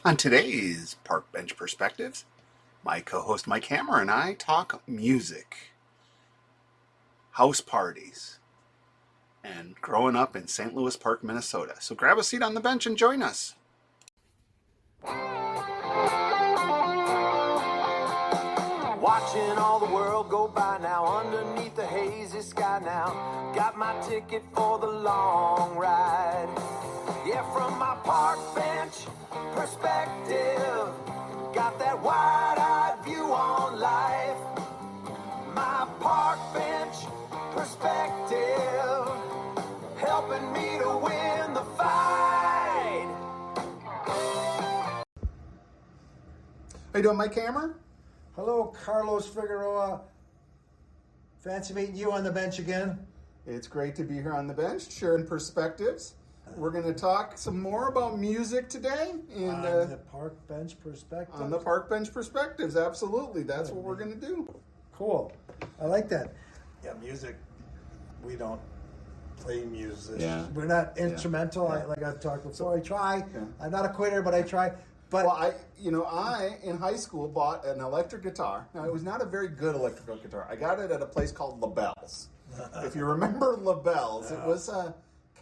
On today's Park Bench Perspectives, my co-host Mike Hammer and I talk music, house parties, and growing up in St. Louis Park, Minnesota. So grab a seat on the bench and join us. Watching all the world go by now underneath the hazy sky now. Got my ticket for the long ride. Yeah, from my park bench perspective, got that wide-eyed view on life. My park bench perspective, helping me to win the fight. How you doing, Mike Hammer? Hello, Carlos Figueroa. Fancy meeting you on the bench again. It's great to be here on the bench, sharing perspectives. We're going to talk some more about music today. And, on the Park Bench Perspective? On the Park Bench Perspectives, absolutely. That's what we're going to do. Cool. I like that. Yeah, music. We don't play music. Yeah. We're not instrumental. Yeah. Like I've talked before. I try. Yeah. I'm not a quitter, but I try. But well, I in high school bought an electric guitar. Now, it was not a very good electric guitar. I got it at a place called LaBelle's. If you remember LaBelle's, it was a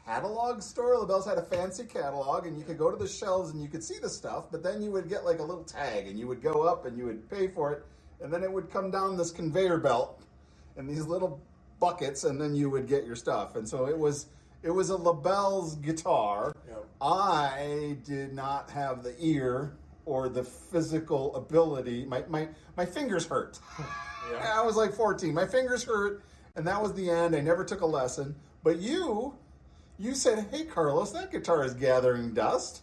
catalog store. LaBelle's had a fancy catalog, and you could go to the shelves and you could see the stuff, but then you would get like a little tag, and you would go up and you would pay for it, and then it would come down this conveyor belt in these little buckets, and then you would get your stuff. And so it was a LaBelle's guitar. Yep. I did not have the ear or the physical ability. My fingers hurt. Yeah. I was like 14. My fingers hurt, and that was the end. I never took a lesson. But you said, "Hey, Carlos, that guitar is gathering dust.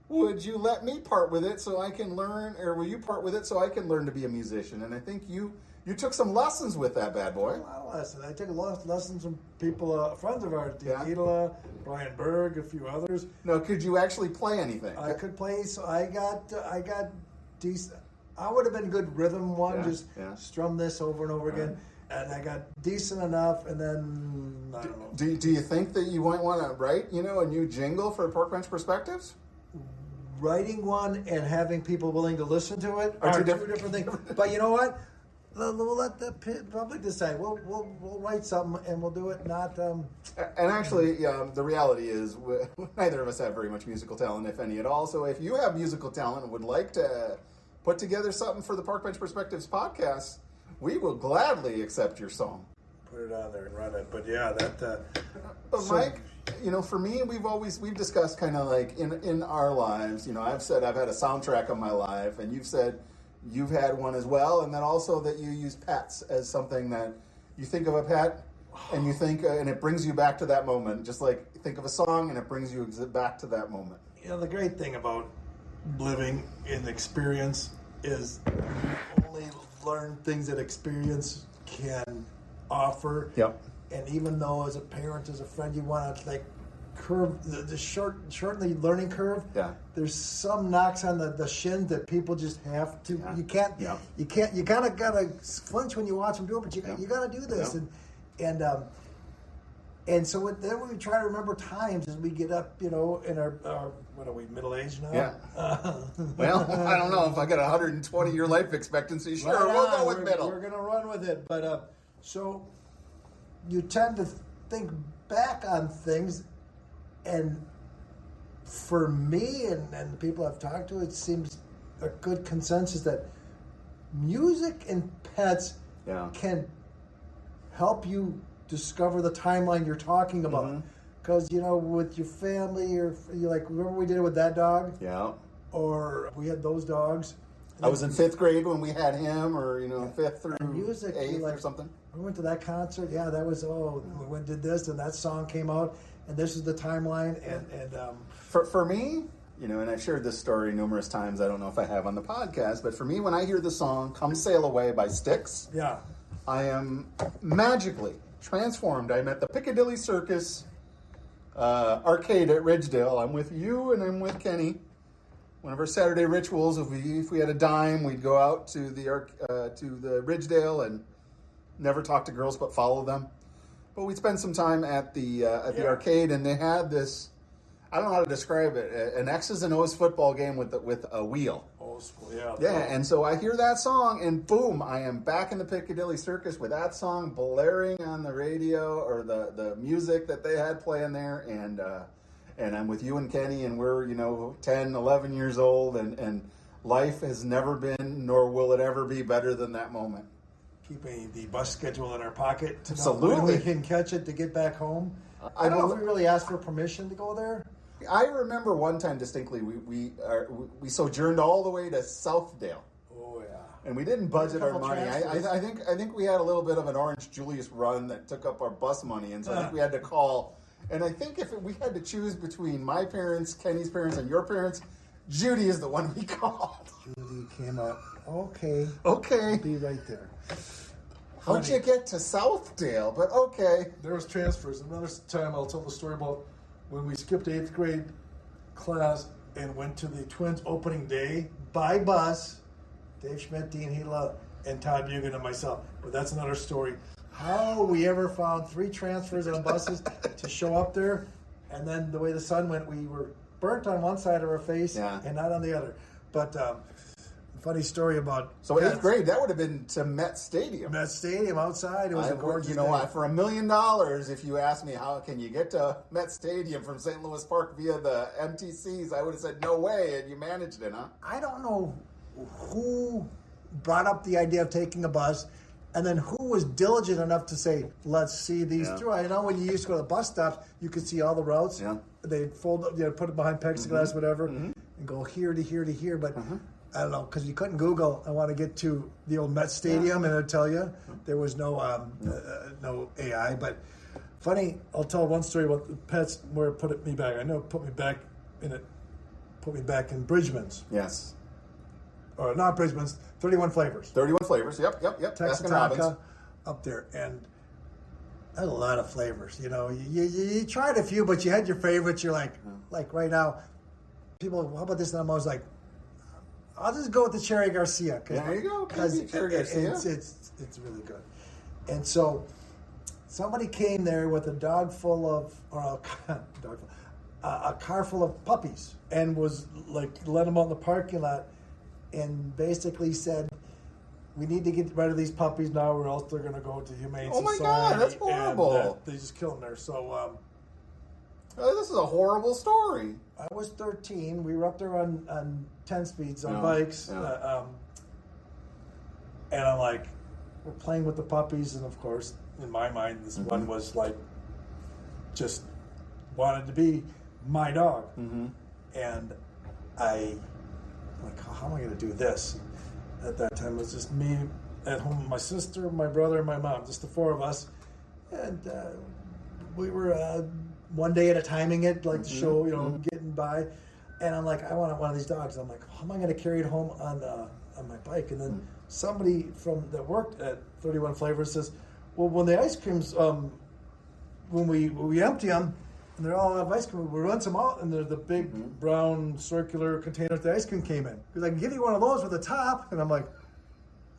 Would you let me part with it so I can learn, or will you part with it so I can learn to be a musician?" And I think you took some lessons with that bad boy. A lot of lessons. I took a lot of lessons from people, friends of ours, Yeah. Devo, Brian Berg, a few others. No, could you actually play anything? I could play, so I got decent. I would have been a good rhythm one, just strum this over and over again. And I got decent enough, and then, I don't know. Do you think that you might want to write, a new jingle for Park Bench Perspectives? Writing one and having people willing to listen to it are two different things. But you know what? We'll let the public decide. We'll write something and we'll do it. Not. And actually, the reality is, neither of us have very much musical talent, if any at all. So if you have musical talent and would like to put together something for the Park Bench Perspectives podcast, we will gladly accept your song. Put it on there and run it. But yeah, that. But so, Mike, for me, we've discussed kind of like in our lives. I've said I've had a soundtrack of my life, and you've said you've had one as well, and then also that you use pets as something that you think of a pet, and you think, and it brings you back to that moment. Just like think of a song, and it brings you back to that moment. The great thing about living in experience is you only learn things that experience can offer. Yep. And even though as a parent, as a friend, you want to curve the shorten the learning curve. Yeah. There's some knocks on the shin that people just have to. Yeah. You can't. Yeah. You can't. You kind of gotta flinch when you watch them do it, but you gotta do this. Yeah. And so then we try to remember times as we get up, in our what are we, middle age now? Yeah. Well, I don't know if I got 120-year life expectancy. Sure, we'll go with middle. We're gonna run with it, but so you tend to think back on things, and for me and the people I've talked to, it seems a good consensus that music and pets can help you discover the timeline you're talking about. Because, with your family, or you remember we did it with that dog? Yeah. Or we had those dogs. I was in 5th grade when we had him, or, 5th through music, 8th or something. We went to that concert. Yeah, that was, we went and did this, and that song came out, and this is the timeline. And For me, and I've shared this story numerous times. I don't know if I have on the podcast, but for me, when I hear the song "Come Sail Away" by Styx, I am magically transformed. I'm at the Piccadilly Circus arcade at Ridgedale. I'm with you and I'm with Kenny. One of our Saturday rituals, if we had a dime, we'd go out to the Ridgedale and never talk to girls but follow them. But we'd spend some time at the arcade, and they had this. I don't know how to describe it. An X's and O's football game with a wheel. Old school, yeah. Yeah, and so I hear that song, and boom, I am back in the Piccadilly Circus with that song blaring on the radio, or the music that they had playing there, and I'm with you and Kenny, and we're, 10, 11 years old, and life has never been, nor will it ever be, better than that moment. Keeping the bus schedule in our pocket to know Absolutely. when we can catch it to get back home. I don't know we really asked for permission to go there. I remember one time distinctly, we sojourned all the way to Southdale. Oh yeah. And we didn't budget our money. transfers. I think we had a little bit of an Orange Julius run that took up our bus money, and so I think we had to call. And I think if we had to choose between my parents, Kenny's parents, and your parents, Judy is the one we called. Judy came up. Okay. Okay. I'll be right there. How'd you get to Southdale? But okay. There was transfers. Another time I'll tell the story about when we skipped 8th grade class And went to the Twins opening day by bus. Dave Schmidt, Dean Hela, and Todd Bugan and myself. But that's another story. How we ever found 3 transfers on buses to show up there, and then the way the sun went, we were burnt on one side of our face and not on the other. But funny story about So 8th grade, that would have been to Met Stadium. Met Stadium outside. It was a gorgeous day. For $1 million, if you asked me how can you get to Met Stadium from St. Louis Park via the MTCs, I would have said no way, and you managed it, huh? I don't know who brought up the idea of taking a bus, and then who was diligent enough to say, let's see these through. I know when you used to go to the bus stops, you could see all the routes. Yeah. They'd fold up, put it behind plexiglass, whatever, and go here to here to here. But I don't know, because you couldn't Google, I want to get to the old Met Stadium, and it'll tell you. There was no AI. But funny, I'll tell one story about the pets where it put me back. I know it put me back in Bridgman's. Yes. Or not Bridgman's, 31 Flavors. 31 flavors. Yep. Texatonka up there, and had a lot of flavors. You tried a few, but you had your favorites. You're like right now, people. How about this? And I'm always like, I'll just go with the Cherry Garcia. There you go. Because Cherry Garcia. It's really good. And so somebody came there with a car full of puppies, and was like let them out in the parking lot. And basically said, we need to get rid of these puppies now, or else they're going to go to Humane Society. Oh my God, that's horrible. And, they just kill them there. So this is a horrible story. I was 13. We were up there on 10 speeds on Yeah, bikes. yeah. And I'm like, we're playing with the puppies. And of course, in my mind, this one was like, just wanted to be my dog. And like, how am I going to do this? At that time, it was just me at home, my sister, my brother, and my mom, just the 4 of us. And we were one day at a timing it, like the show, getting by. And I'm like, I want one of these dogs. I'm like, how am I going to carry it home on my bike? And then somebody that worked at 31 Flavors says, well, when the ice creams, when we empty them, and they're all out of ice cream, we run some out, and they're the big brown circular containers the ice cream came in. Because I can give you one of those with a top. And I'm like,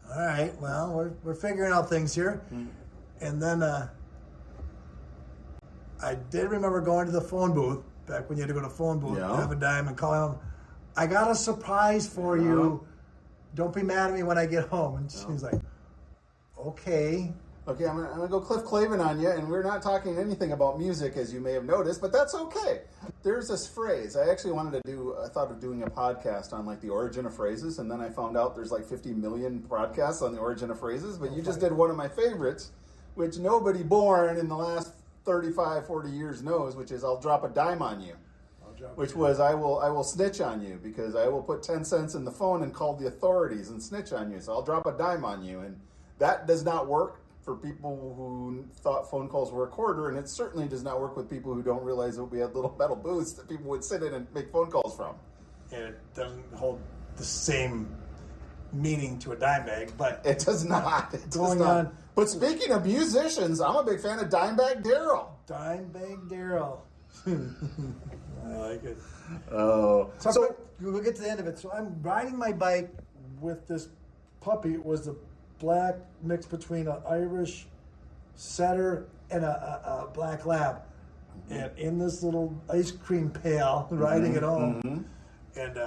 all right, well, we're figuring out things here. And then I did remember going to the phone booth, back when you had to go to the phone booth, have a dime, and call them, I got a surprise for you. Don't be mad at me when I get home. And she was like, okay. Okay, I'm gonna go Cliff Clavin on you, and we're not talking anything about music, as you may have noticed, but that's okay. There's this phrase. I actually I thought of doing a podcast on like the origin of phrases, and then I found out there's like 50 million podcasts on the origin of phrases, but you just did one of my favorites, which nobody born in the last 35, 40 years knows, which is I'll drop a dime on you. Which was I will snitch on you, because I will put 10 cents in the phone and call the authorities and snitch on you. So I'll drop a dime on you, and that does not work for people who thought phone calls were a quarter, and it certainly does not work with people who don't realize that we had little metal booths that people would sit in and make phone calls from. And it doesn't hold the same meaning to a dime bag, but it does not. It does going not. on. But speaking of musicians, I'm a big fan of Dimebag Darrell. Dimebag Darrell. I like it. Oh. So we'll get to the end of it. So I'm riding my bike with this puppy. It was a black mix between an Irish setter and a black lab. and in this little ice cream pail, riding it home. And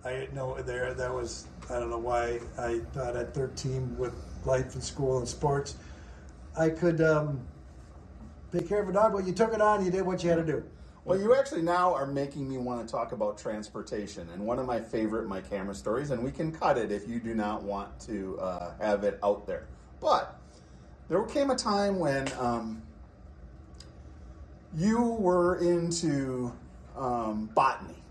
I know that was, I don't know why I thought at 13 with life and school and sports, I could take care of a dog, but you took it on, you did what you had to do. Well, you actually now are making me want to talk about transportation, and one of my favorite My Camera stories, and we can cut it if you do not want to have it out there. But there came a time when you were into botany,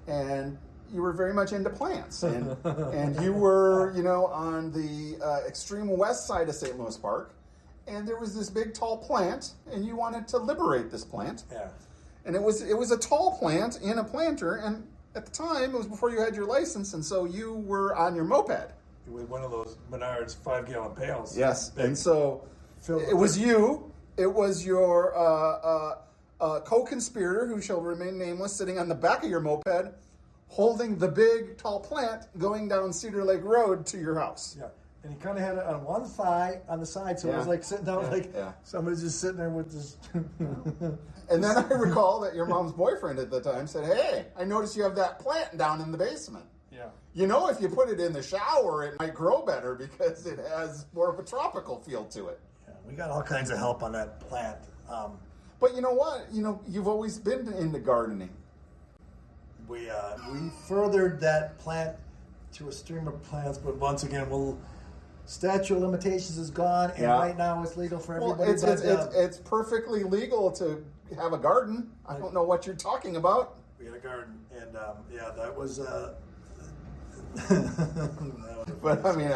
and you were very much into plants, and you were, on the extreme west side of St. Louis Park, and there was this big tall plant, and you wanted to liberate this plant. Yeah. And it was a tall plant in a planter, and at the time, it was before you had your license, and so you were on your moped. With one of those Menards 5-gallon pails. Yes, and so it was you. It was your co-conspirator, who shall remain nameless, sitting on the back of your moped, holding the big, tall plant going down Cedar Lake Road to your house. Yeah. And he kind of had it on one thigh on the side, so it was like sitting down somebody's just sitting there with this. And then I recall that your mom's boyfriend at the time said, "Hey, I noticed you have that plant down in the basement. Yeah. If you put it in the shower, it might grow better because it has more of a tropical feel to it." Yeah, we got all kinds of help on that plant. But you know what? You've always been into gardening. We furthered that plant to a stream of plants, but once again, statute of limitations is gone, and right now it's legal for everybody. It's perfectly legal to have a garden. I don't know what you're talking about. We had a garden, and that was. But I mean,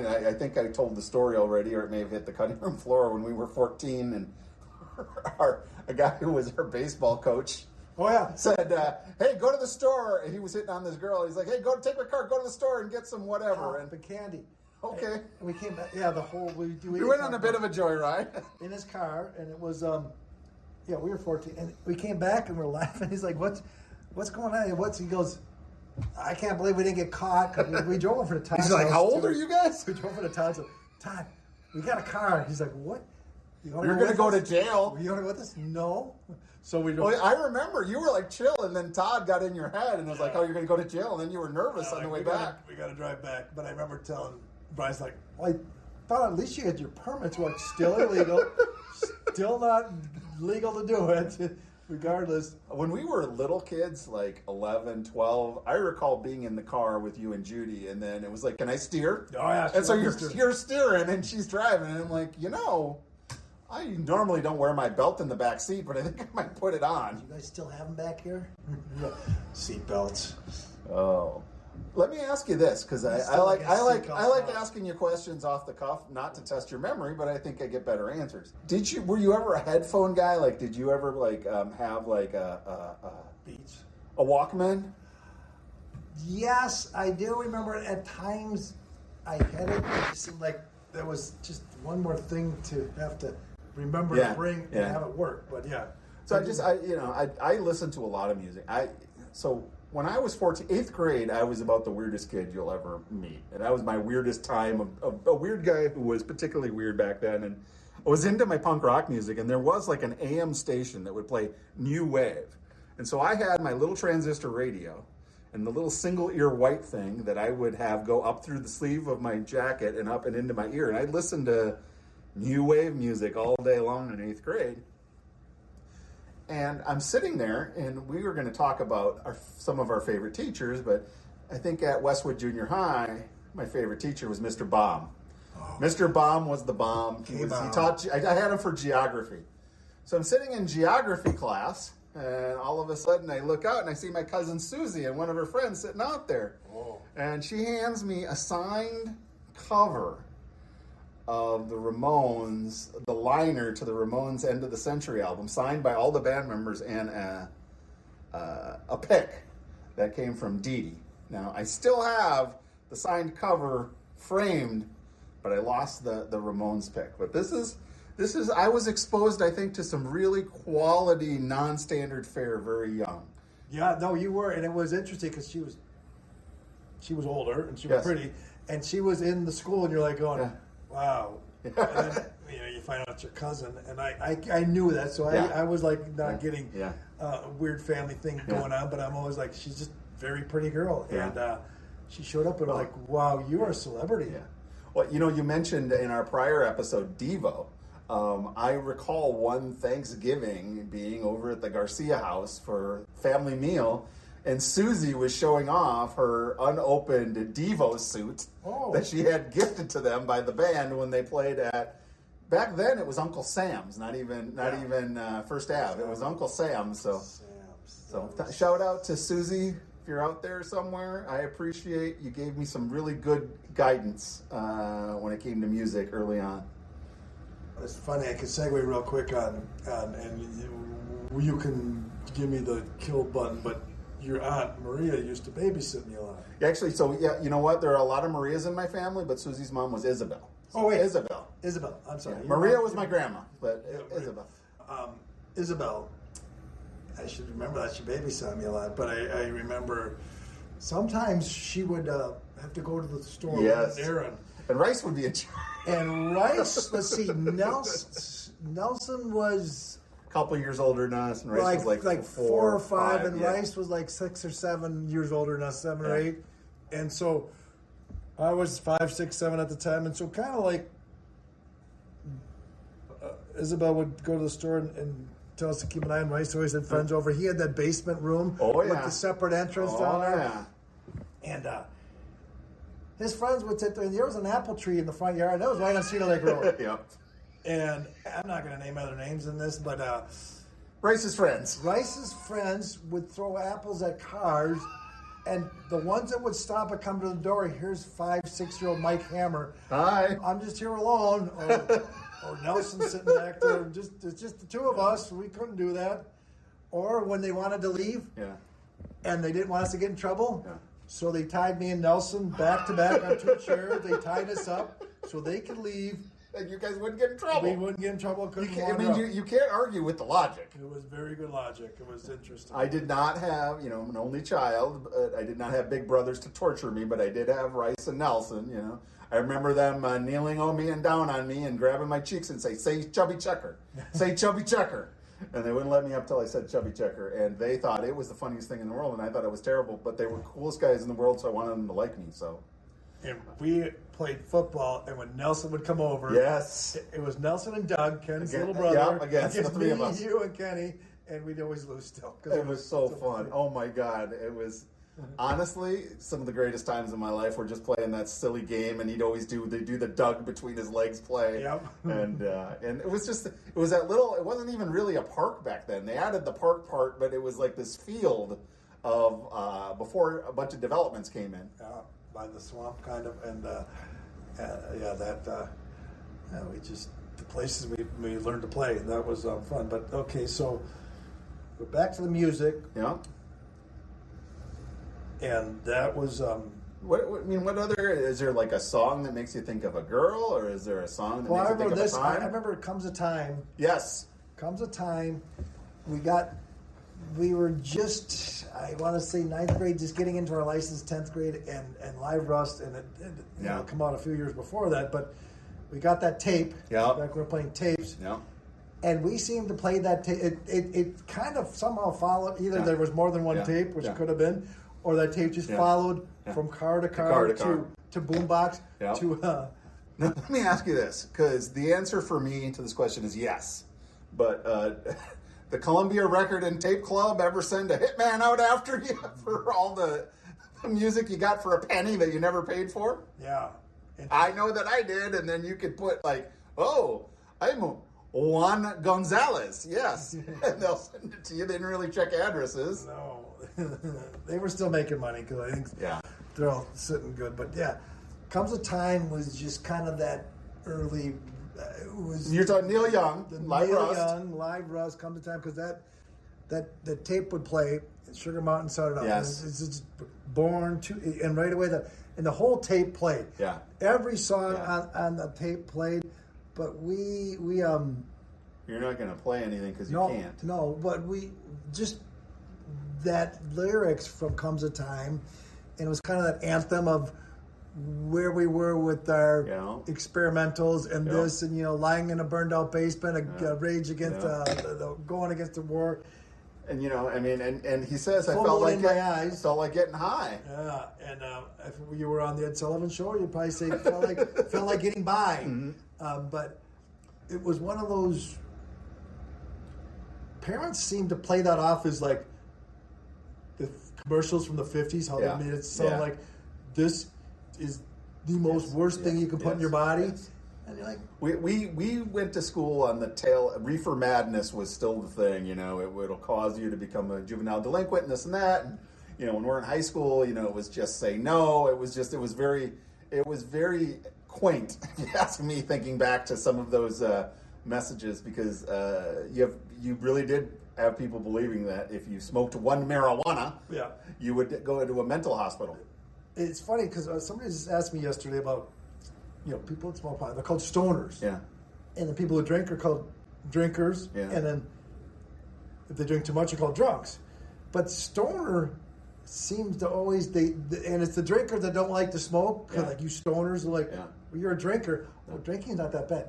I think I told the story already, or it may have hit the cutting room floor when we were 14, and a guy who was our baseball coach. Oh yeah. Said, "Hey, go to the store." And he was hitting on this girl. He's like, "Hey, take my car, go to the store and get some whatever." And the candy. Okay. And we came back. Yeah, the whole we went on a bit of a joyride in his car, and it was we were 14, and we came back and we're laughing. He's like, "What's going on? He goes, "I can't believe we didn't get caught." 'Cause we drove over to Todd's. He's like, "How old are you guys?" We drove over to Todd's. Todd, we got a car. He's like, "What? You're going to go to jail." You want to go with us? No. So we. Well, I remember you were like chill, and then Todd got in your head and was like, "Oh, you're going to go to jail," and then you were nervous on the way back. We got to drive back, but I remember telling Bryce like, "Well, I thought at least you had your permits." We're like, still illegal, still not legal to do it, regardless. When we were little kids, like 11, 12, I recall being in the car with you and Judy, and then it was like, "Can I steer?" Oh yeah. And so you're steering, and she's driving, and I'm like, I normally don't wear my belt in the back seat, but I think I might put it on. You guys still have them back here? Seat belts. Oh, let me ask you this, because I like asking you questions off the cuff, not to test your memory, but I think I get better answers. Were you ever a headphone guy? Like, did you ever have like a Beats, a Walkman? Yes, I do remember at times I had it. It seemed like there was just one more thing to have to remember to bring and have it work. But yeah. So I listened to a lot of music. So when I was 14, 8th grade, I was about the weirdest kid you'll ever meet. And that was my weirdest time of a weird guy who was particularly weird back then. And I was into my punk rock music, and there was like an AM station that would play new wave. And so I had my little transistor radio and the little single ear white thing that I would have go up through the sleeve of my jacket and up and into my ear. And I'd listen to new wave music all day long in 8th grade. And I'm sitting there, and we were going to talk about some of our favorite teachers, but I think at Westwood Junior High, my favorite teacher was Mr. Baum. Oh. Mr. Baum was the bomb. He taught. I had him for geography. So I'm sitting in geography class, and all of a sudden I look out and I see my cousin Susie and one of her friends sitting out there. Oh. And she hands me a signed cover of the Ramones, the liner to the Ramones End of the Century album, signed by all the band members, and a pic that came from Dee Dee. Now, I still have the signed cover framed, but I lost the Ramones pic. But this is I was exposed, I think, to some really quality, non-standard fare very young. Yeah, no, you were, and it was interesting because she was older and she was pretty, and she was in the school, and you're like going, wow, And then, you find out it's your cousin, and I knew that, so I was like not getting a weird family thing going on, but I'm always like, she's just a very pretty girl, and she showed up, and I'm like, wow, you are a celebrity. Yeah. Well, you mentioned in our prior episode Devo. I recall one Thanksgiving being over at the Garcia house for family meal, and Susie was showing off her unopened Devo suit that she had gifted to them by the band when they played at. Back then, it was Uncle Sam's, not even First Ave. It was Uncle Sam's. So shout out to Susie if you're out there somewhere. I appreciate you gave me some really good guidance when it came to music early on. It's funny. I can segue real quick on and you can give me the kill button, but your aunt Maria used to babysit me a lot. Actually, you know what? There are a lot of Marias in my family, but Susie's mom was Isabel. Oh wait, Isabel. I'm sorry. Yeah. Maria was my grandma, but Isabel. Isabel. I should remember that she babysat me a lot, but I remember sometimes she would have to go to the store with an errand. And Rice would be in charge. And Rice, let's see, Nelson was a couple years older than us, and Rice was like 4 or 5, and Rice was like 6 or 7 years older than us, 7 or 8. And so I was 5, 6, 7 at the time, and so kind of like Isabel would go to the store and tell us to keep an eye on Rice. Always had friends over. He had that basement room with the separate entrance down there. And his friends would sit there, and there was an apple tree in the front yard, and that was right on Cedar Lake Road. And I'm not going to name other names in this, but Rice's friends would throw apples at cars, and the ones that would stop and come to the door, here's 5, 6-year-old Mike Hammer. Hi. I'm just here alone. Or Nelson sitting back there. It's just the two of us. We couldn't do that. Or when they wanted to leave, and they didn't want us to get in trouble, so they tied me and Nelson back to back on 2 chairs. They tied us up so they could leave. And you guys wouldn't get in trouble. We wouldn't get in trouble. You can't argue with the logic. It was very good logic. It was interesting. I did not have, an only child. I did not have big brothers to torture me, but I did have Rice and Nelson, I remember them kneeling on me and down on me and grabbing my cheeks and say Chubby Checker. Say Chubby Checker. And they wouldn't let me up till I said Chubby Checker. And they thought it was the funniest thing in the world, and I thought it was terrible. But they were the coolest guys in the world, so I wanted them to like me. So. And we played football, and when Nelson would come over, it was Nelson and Doug, Ken's little brother, against the three of us. You, and Kenny, and we'd always lose still. It was so fun. Oh my God, it was honestly some of the greatest times in my life. Were just playing that silly game, and he'd always do the Doug between his legs play. And it was that little. It wasn't even really a park back then. They added the park part, but it was like this field of before a bunch of developments came in. By the swamp, kind of, and the places we learned to play, and that was fun. But okay, so we're back to the music. And that was what other is there, like a song that makes you think of a girl, or is there a song that makes you think of a time? I remember it comes a time. Yes, comes a time. We were just, I want to say 9th grade, just getting into our license, 10th grade, and Live Rust, and it come out a few years before that, but we got that tape, back when we were playing tapes, and we seemed to play that tape. It kind of somehow followed, either there was more than one tape, which could have been, or that tape just followed from car to car to boombox to... Now, let me ask you this, because the answer for me to this question is yes, but... the Columbia Record and Tape Club ever send a hitman out after you for all the music you got for a penny that you never paid for? Yeah. I know that I did, and then you could put like, I'm Juan Gonzalez. Yes. And they'll send it to you. They didn't really check addresses. No. They were still making money because I think they're all sitting good. But Comes a Time was just kind of that early... You're talking Neil Young, Live Rust, Come to Time, because that tape would play. Sugar Mountain started out. Yes. It's just born to, and right away the whole tape played. Yeah. Every song on the tape played, but we You're not going to play anything because you can't. No, but we just that lyrics from Comes a Time, and it was kind of that anthem of where we were with our experimentals and Yeah. this, and lying in a burned out basement, rage against going against the war. And and he says I Full felt moon like in my eyes. felt like getting high. Yeah, and if you were on the Ed Sullivan Show, you'd probably say felt like getting by. Mm-hmm. But it was one of those. Parents seem to play that off as like the commercials from the 50s, how they made it sound like this is the most worst thing you can put in your body. Yes. And you're like, we went to school on the tail. Reefer madness was still the thing. It'll cause you to become a juvenile delinquent and this and that. And when we're in high school, it was just say no. It was very quaint. If you ask me, thinking back to some of those messages, because you really did have people believing that if you smoked one marijuana, you would go into a mental hospital. It's funny because somebody just asked me yesterday about people that smoke pot. They're called stoners. Yeah. And the people who drink are called drinkers. Yeah. And then if they drink too much, they're called drunks. But stoner seems to always and it's the drinker that don't like to smoke. 'Cause like you stoners are like, well, you're a drinker. Well, drinking's not that bad.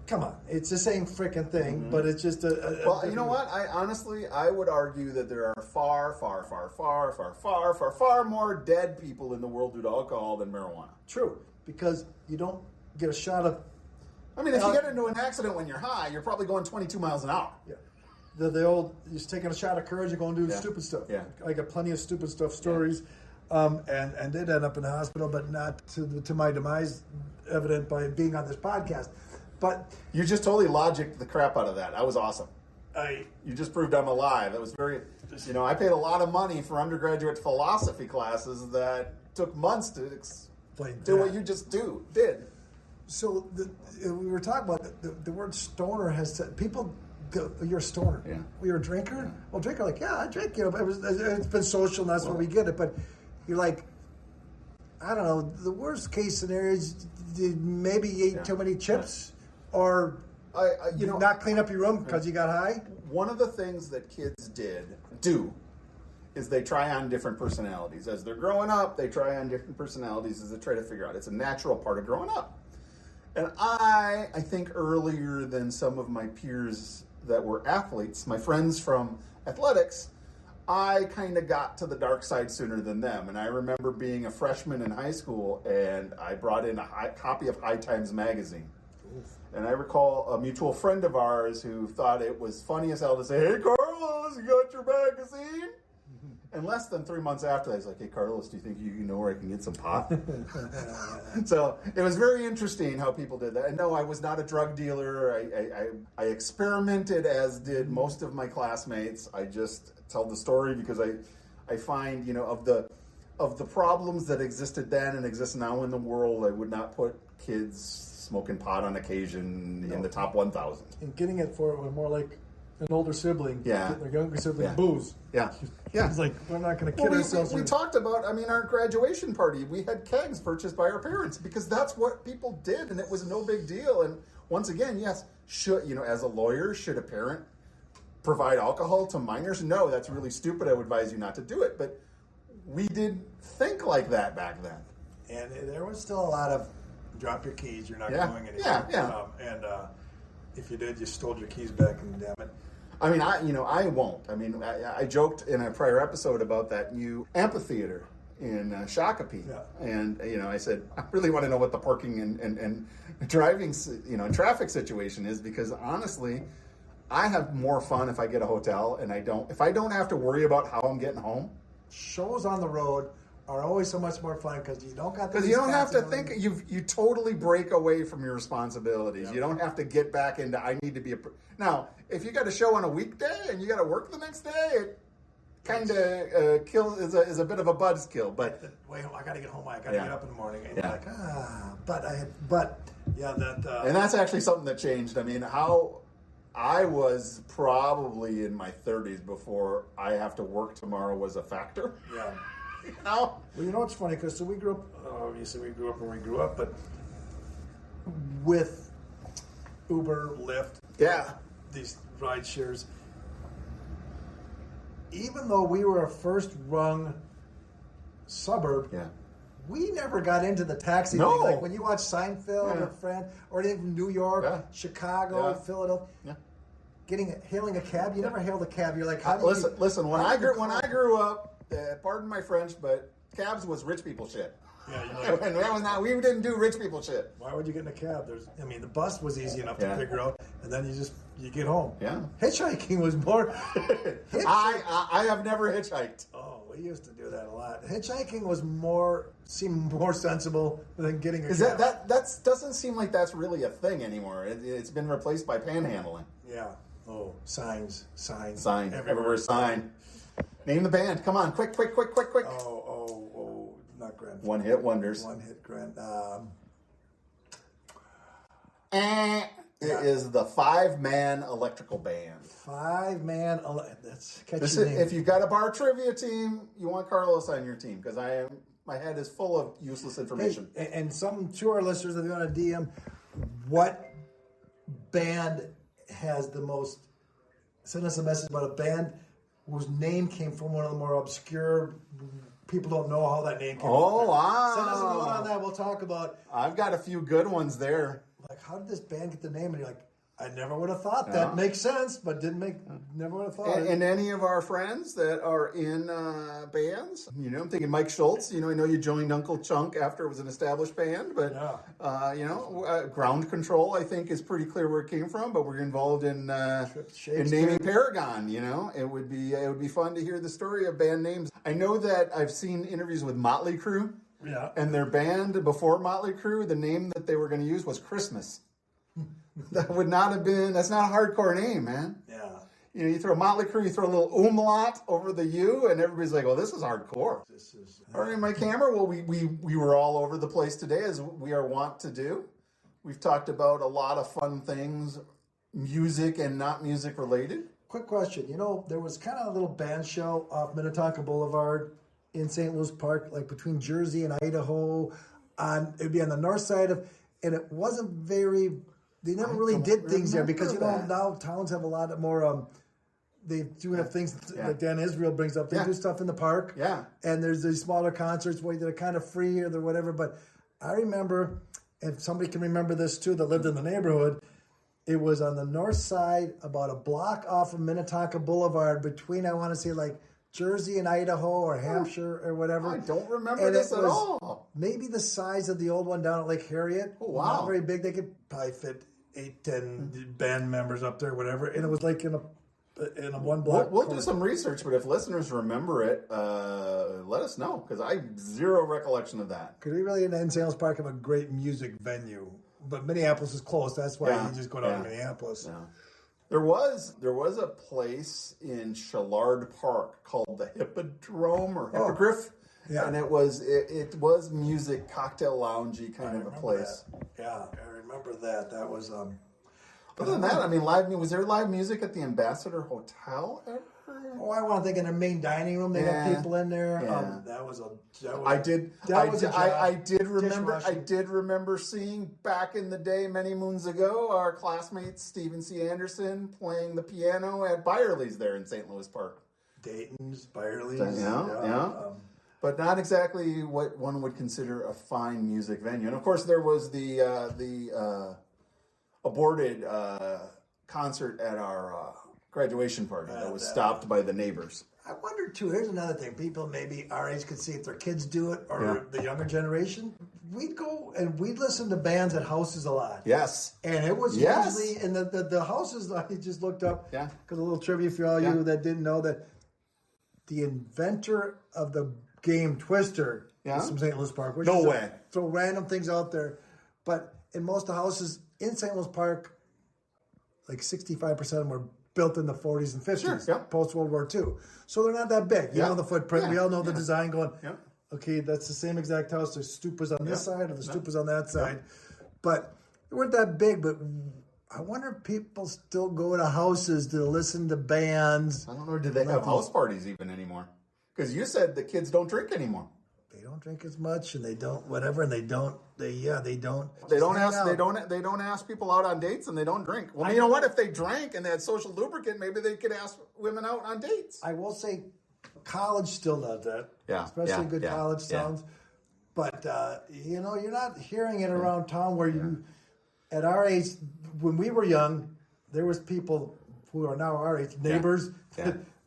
Come on, it's the same freaking thing, but it's just Well, you know what? I would argue that there are far, far, far, far, far, far, far, far more dead people in the world due to alcohol than marijuana. True, because you don't get a shot of. I mean, if you get into an accident when you're high, you're probably going 22 miles an hour. Yeah. The old, you're just taking a shot of courage, you're going to do stupid stuff. Yeah. I got plenty of stupid stuff stories, and did end up in the hospital, but not to my demise, evident by being on this podcast. But you just totally logicked the crap out of that. That was awesome. You just proved I'm alive. That was very, I paid a lot of money for undergraduate philosophy classes that took months to do what you just did. So we were talking about the word stoner has said, people go, you're a stoner. Yeah. Well, you're a drinker? Well, drinker, like, yeah, I drink, it's been social and that's where we get it. But you're like, I don't know, the worst case scenario is maybe you ate too many chips or not clean up your room because you got high. One of the things that kids do is they try on different personalities. As they're growing up, they try on different personalities as they try to figure out. It's a natural part of growing up. And I think earlier than some of my peers that were athletes, my friends from athletics, I kind of got to the dark side sooner than them. And I remember being a freshman in high school, and I brought in a copy of High Times magazine. And I recall a mutual friend of ours who thought it was funny as hell to say, "Hey, Carlos, you got your magazine?" And less than 3 months after that, he's like, "Hey, Carlos, do you think you know where I can get some pot?" So it was very interesting how people did that. And no, I was not a drug dealer. I experimented, as did most of my classmates. I just tell the story because I find, of the problems that existed then and exist now in the world, I would not put kids smoking pot on occasion in the top 1,000. And getting it for more like an older sibling, getting their younger sibling booze. Yeah. It's like, we're not going to kid ourselves. We talked about, our graduation party, we had kegs purchased by our parents because that's what people did, and it was no big deal. And once again, yes, as a lawyer, should a parent provide alcohol to minors? No, that's really stupid. I would advise you not to do it. But we did think like that back then. And there was still a lot of drop your keys, you're not going anywhere. And if you did, you stole your keys back, and damn it. I won't. I joked in a prior episode about that new amphitheater in Shakopee. Yeah. And, I said, I really want to know what the parking and driving, traffic situation is, because honestly, I have more fun if I get a hotel and if I don't have to worry about how I'm getting home. Shows on the road are always so much more fun because you don't got. Because you don't have to think. You totally break away from your responsibilities. Yep. You don't have to get back into. I need to be now. If you got a show on a weekday and you got to work the next day, it kind of is a bit of a buzzkill. But wait, I got to get home. I got to get up in the morning. And you're like, and that's actually something that changed. How I was probably in my 30s before I have to work tomorrow was a factor. Yeah. Well, what's funny, because we grew up, obviously we grew up where we grew up, but with Uber, Lyft, these ride shares, even though we were a first rung suburb, we never got into the taxi No. thing. Like when you watch Seinfeld or Friends, or even New York, Chicago, Philadelphia, hailing a cab. You never hailed a cab. You're like, how do you... Listen. When I grew up, pardon my French, but cabs was rich people shit. Yeah, and that was not. We didn't do rich people shit. Why would you get in a cab? The bus was easy enough to figure out, and then you get home. Yeah. Hitchhiking was more. I have never hitchhiked. Oh, we used to do that a lot. Hitchhiking seemed more sensible than getting a cab. Because that doesn't seem like that's really a thing anymore. It's been replaced by panhandling. Yeah. Oh, signs. Everywhere sign. Name the band. Come on, quick. Oh, not Grand. One hit wonders. One hit Grand. It is the 5-man electrical band. 5-man. That's catchy This name. is, if you've got a bar trivia team, you want Carlos on your team because my head is full of useless information. Hey, and some to our listeners, if you want to DM, what band has the most? Send us a message about a band whose name came from one of the more obscure. People don't know how that name came. Oh, wow! Send us a note on that. We'll talk about. I've got a few good ones there. Like, how did this band get the name? And you're like, I never would have thought that. Makes sense, but never would have thought it. And any of our friends that are in bands, I'm thinking Mike Schultz. I know you joined Uncle Chunk after it was an established band, but Ground Control, I think, is pretty clear where it came from. But we're involved in naming Paragon. It would be fun to hear the story of band names. I know that I've seen interviews with Motley Crue. Yeah. And their band before Motley Crue, the name that they were going to use was Christmas. That would not have been. That's not a hardcore name, man. Yeah. You throw Motley Crue, you throw a little umlaut over the U, and everybody's like, "Well, this is hardcore." All right, my camera. Well, we were all over the place today, as we are wont to do. We've talked about a lot of fun things, music and not music related. Quick question. There was kind of a little Bandshell off Minnetonka Boulevard in St. Louis Park, like between Jersey and Idaho. It'd be on the north side and it wasn't very. They never really did things there because now towns have a lot more. They do have things like Dan Israel brings up. They do stuff in the park. Yeah, and there's these smaller concerts where they're kind of free or they're whatever. But I remember, if somebody can remember this too, that lived in the neighborhood. It was on the north side, about a block off of Minnetonka Boulevard, between I want to say like Jersey and Idaho or Hampshire or whatever. I don't remember this at all. Maybe the size of the old one down at Lake Harriet. Oh, wow. Not very big. They could probably fit 8-10 band members up there, whatever. And it was like in a one block. We'll do some research, but if listeners remember it, let us know because I have zero recollection of that. Because we really in St. Louis Park have a great music venue, but Minneapolis is close. That's why you just go down to Minneapolis. Yeah. There was a place in Chillard Park called the Hippodrome or Hippogriff. Yeah. And it was music, cocktail loungy kind of a place. That. Yeah, I remember that. That was Other than that, live music. Was there live music at the Ambassador Hotel ever? Oh, I want to think in their main dining room they got people in there. Yeah. I did remember seeing back in the day, many moons ago, our classmate Stephen C. Anderson playing the piano at Byerly's there in St. Louis Park. Dayton's, Byerly's. Yeah. But not exactly what one would consider a fine music venue. And of course, there was the aborted concert at our graduation party that was stopped by the neighbors. I wonder too, here's another thing. People maybe our age could see if their kids do it or the younger generation. We'd go and we'd listen to bands at houses a lot. Yes. And it was usually, and the houses, I just looked up, because a little trivia for all you that didn't know that the inventor of the game Twister is from St. Louis Park. No way. Throw random things out there. But in most of the houses in St. Louis Park, like 65% of them were built in the 40s and 50s, post-World War II. So they're not that big. You know the footprint. We all know the design going, okay, that's the same exact house. There's stupas on this side or the stupas on that side. But they weren't that big. But I wonder if people still go to houses to listen to bands. I don't know. Do they have house parties even anymore? Because you said the kids don't drink anymore. They don't drink as much, and they don't whatever, and they don't. They don't. They don't ask people out on dates, and they don't drink. Well, you know what? If they drank and they had social lubricant, maybe they could ask women out on dates. I will say, college still does that. Yeah, especially good college towns. But, you're not hearing it around town where you, at our age, when we were young, there was people who are now our age, neighbors,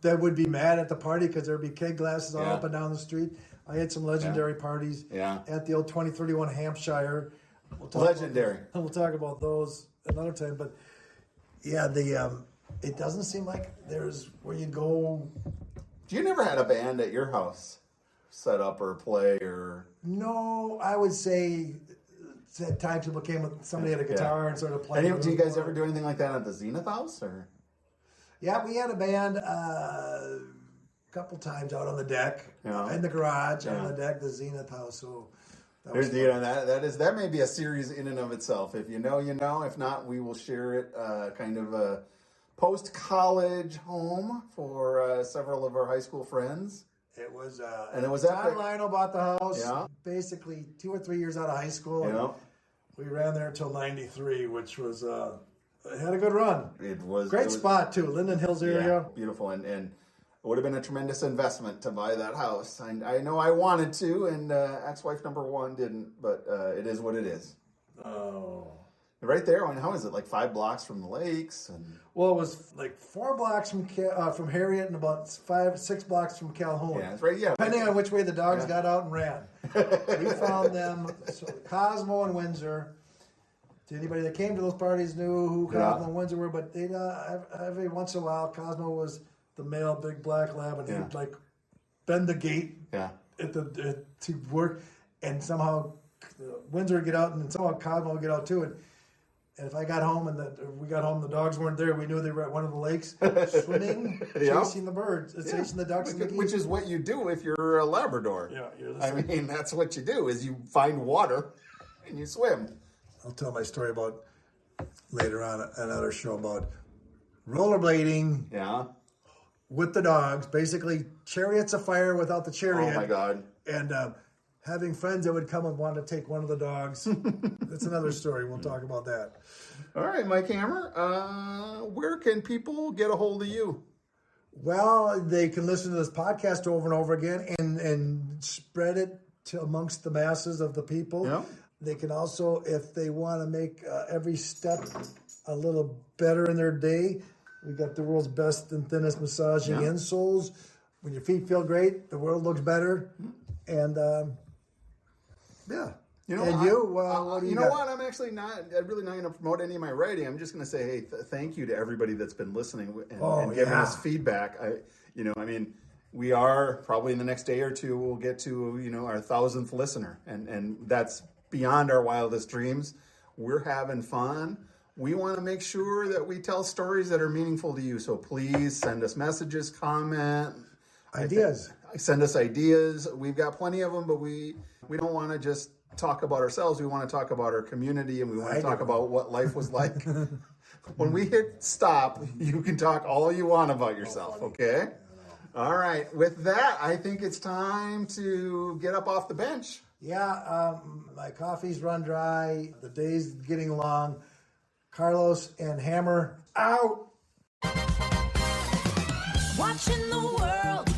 that would be mad at the party because there would be keg glasses all up and down the street. I had some legendary parties at the old 2031 Hampshire. We'll talk about those another time. But, it doesn't seem like there's where you go. You never had a band at your house set up or play or? No, I would say at times people came with somebody had a guitar and started playing. Do you guys ever do anything like that at the Zenith house or? Yeah, we had a band a couple times out on the deck, in the garage, on the deck, the Zenith house. So that may be a series in and of itself. If you know, you know. If not, we will share it. Kind of a post-college home for several of our high school friends. It was, and it was Todd Lionel bought the house. Basically 2 or 3 years out of high school. We ran there until '93, which was it had a good run. It was great spot too, Linden Hills area. Beautiful, and it would have been a tremendous investment to buy that house. I know I wanted to, and ex-wife number one didn't, but it is what it is. Oh. Right there, how is it? Like 5 blocks from the lakes, and well, it was like 4 blocks from Harriet and about 5-6 blocks from Calhoun. Yeah, it's right. Yeah, depending on which way the dogs got out and ran. We found them. So Cosmo and Windsor. To anybody that came to those parties knew who Cosmo and Windsor were, but they every once in a while Cosmo was the male big black lab, and he'd like bend the gate to work, and somehow Windsor would get out, and somehow Cosmo would get out too, and if I got home and we got home, the dogs weren't there. We knew they were at one of the lakes swimming, chasing the birds, chasing the ducks, which is what you do if you're a Labrador. Yeah, I mean, that's what you do: is you find water and you swim. I'll tell my story about later on another show about rollerblading. Yeah. With the dogs, basically chariots of fire without the chariot. Oh my God! And having friends that would come and want to take one of the dogs. That's another story. We'll talk about that. All right, Mike Hammer, where can people get a hold of you? Well, they can listen to this podcast over and over again and spread it amongst the masses of the people. Yeah. They can also, if they want to make every step a little better in their day, we got the world's best and thinnest massaging insoles. When your feet feel great, the world looks better. And You know, what do you got? what? I'm really not going to promote any of my writing. I'm just going to say, hey, thank you to everybody that's been listening and giving us feedback. We are probably in the next day or two, we'll get to, our 1,000th listener. And that's beyond our wildest dreams. We're having fun. We want to make sure that we tell stories that are meaningful to you. So please send us messages, comment. Ideas. Send us ideas. We've got plenty of them, but we don't want to just talk about ourselves. We want to talk about our community, and we want to talk about what life was like. When we hit stop, you can talk all you want about yourself, okay? All right. With that, I think it's time to get up off the bench. Yeah, my coffee's run dry. The day's getting long. Carlos and Hammer out. Watching the world